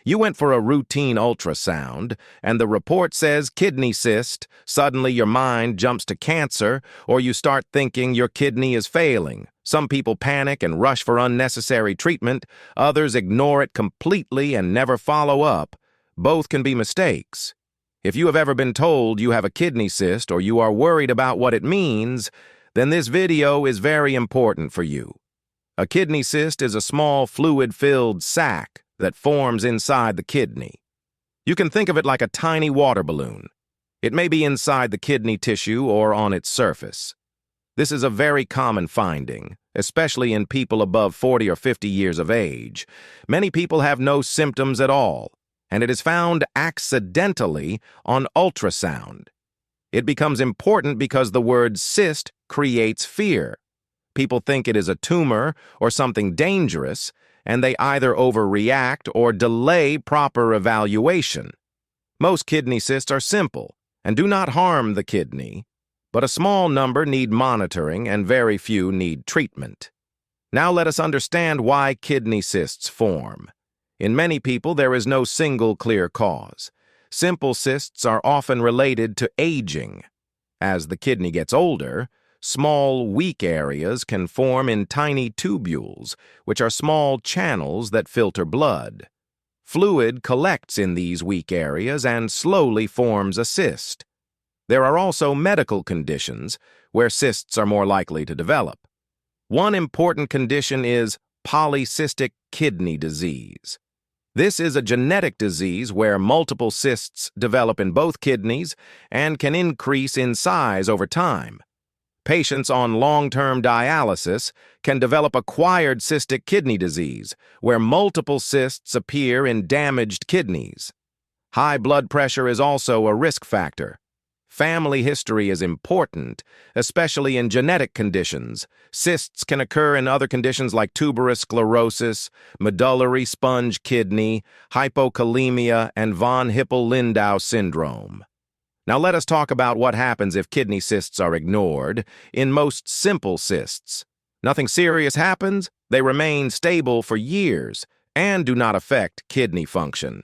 You went for a routine ultrasound, and the report says kidney cyst. Suddenly your mind jumps to cancer, or you start thinking your kidney is failing. Some people panic and rush for unnecessary treatment. Others ignore it completely and never follow up. Both can be mistakes. If you have ever been told you have a kidney cyst or you are worried about what it means, then this video is very important for you. A kidney cyst is a small fluid-filled sac that forms inside the kidney. You can think of it like a tiny water balloon. It may be inside the kidney tissue or on its surface. This is a very common finding, especially in people above 40 or 50 years of age. Many people have no symptoms at all, and it is found accidentally on ultrasound. It becomes important because the word cyst creates fear. People think it is a tumor or something dangerous, and they either overreact or delay proper evaluation. Most kidney cysts are simple and do not harm the kidney, but a small number need monitoring and very few need treatment. Now let us understand why kidney cysts form. In many people, there is no single clear cause. Simple cysts are often related to aging. As the kidney gets older, small, weak areas can form in tiny tubules, which are small channels that filter blood. Fluid collects in these weak areas and slowly forms a cyst. There are also medical conditions where cysts are more likely to develop. One important condition is polycystic kidney disease. This is a genetic disease where multiple cysts develop in both kidneys and can increase in size over time. Patients on long-term dialysis can develop acquired cystic kidney disease, where multiple cysts appear in damaged kidneys. High blood pressure is also a risk factor. Family history is important, especially in genetic conditions. Cysts can occur in other conditions like tuberous sclerosis, medullary sponge kidney, hypokalemia, and von Hippel-Lindau syndrome. Now let us talk about what happens if kidney cysts are ignored. In most simple cysts, nothing serious happens, they remain stable for years and do not affect kidney function.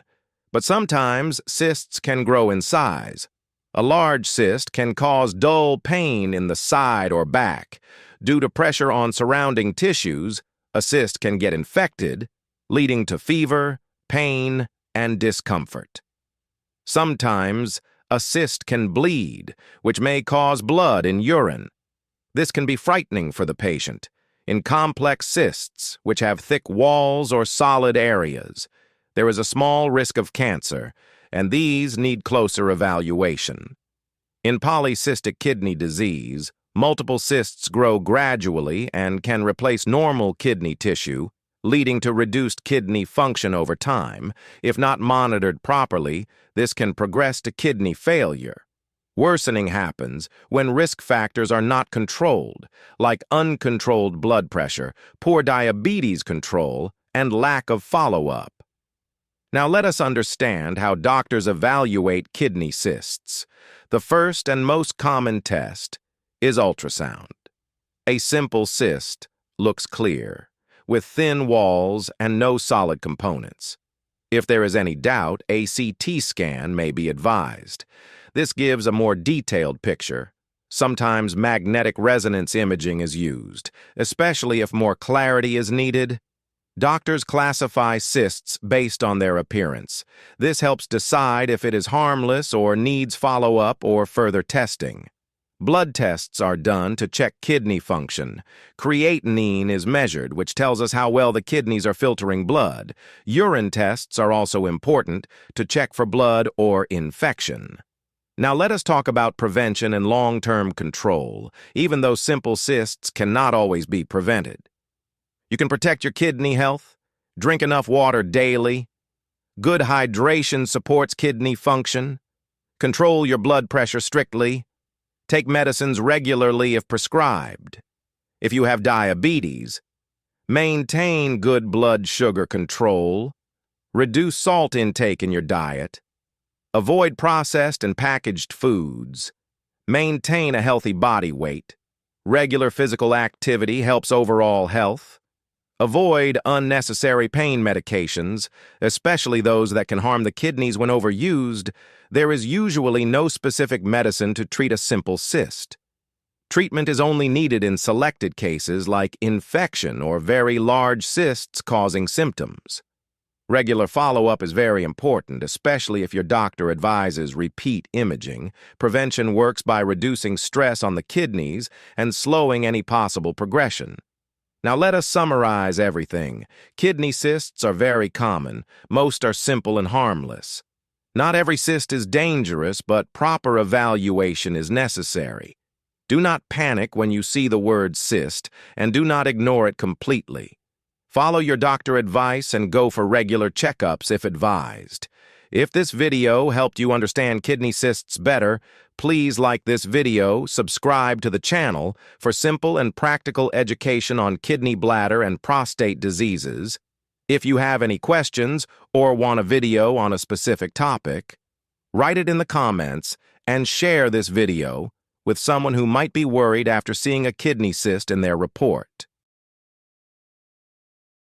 But sometimes cysts can grow in size. A large cyst can cause dull pain in the side or back. Due to pressure on surrounding tissues, a cyst can get infected, leading to fever, pain, and discomfort. Sometimes, a cyst can bleed, which may cause blood in urine. This can be frightening for the patient. In complex cysts, which have thick walls or solid areas, there is a small risk of cancer, and these need closer evaluation. In polycystic kidney disease, multiple cysts grow gradually and can replace normal kidney tissue, leading to reduced kidney function over time. If not monitored properly, this can progress to kidney failure. Worsening happens when risk factors are not controlled, like uncontrolled blood pressure, poor diabetes control, and lack of follow-up. Now let us understand how doctors evaluate kidney cysts. The first and most common test is ultrasound. A simple cyst looks clear, with thin walls and no solid components. If there is any doubt, a CT scan may be advised. This gives a more detailed picture. Sometimes magnetic resonance imaging is used, especially if more clarity is needed. Doctors classify cysts based on their appearance. This helps decide if it is harmless or needs follow-up or further testing. Blood tests are done to check kidney function. Creatinine is measured, which tells us how well the kidneys are filtering blood. Urine tests are also important to check for blood or infection. Now let us talk about prevention and long-term control, even though simple cysts cannot always be prevented. You can protect your kidney health, drink enough water daily. Good hydration supports kidney function. Control your blood pressure strictly. Take medicines regularly if prescribed. If you have diabetes, maintain good blood sugar control. Reduce salt intake in your diet. Avoid processed and packaged foods. Maintain a healthy body weight. Regular physical activity helps overall health. Avoid unnecessary pain medications, especially those that can harm the kidneys when overused. There is usually no specific medicine to treat a simple cyst. Treatment is only needed in selected cases like infection or very large cysts causing symptoms. Regular follow-up is very important, especially if your doctor advises repeat imaging. Prevention works by reducing stress on the kidneys and slowing any possible progression. Now let us summarize everything. Kidney cysts are very common. Most are simple and harmless. Not every cyst is dangerous, but proper evaluation is necessary. Do not panic when you see the word cyst, and do not ignore it completely. Follow your doctor advice and go for regular checkups if advised. If this video helped you understand kidney cysts better, please like this video, subscribe to the channel for simple and practical education on kidney, bladder, and prostate diseases. If you have any questions or want a video on a specific topic, write it in the comments and share this video with someone who might be worried after seeing a kidney cyst in their report.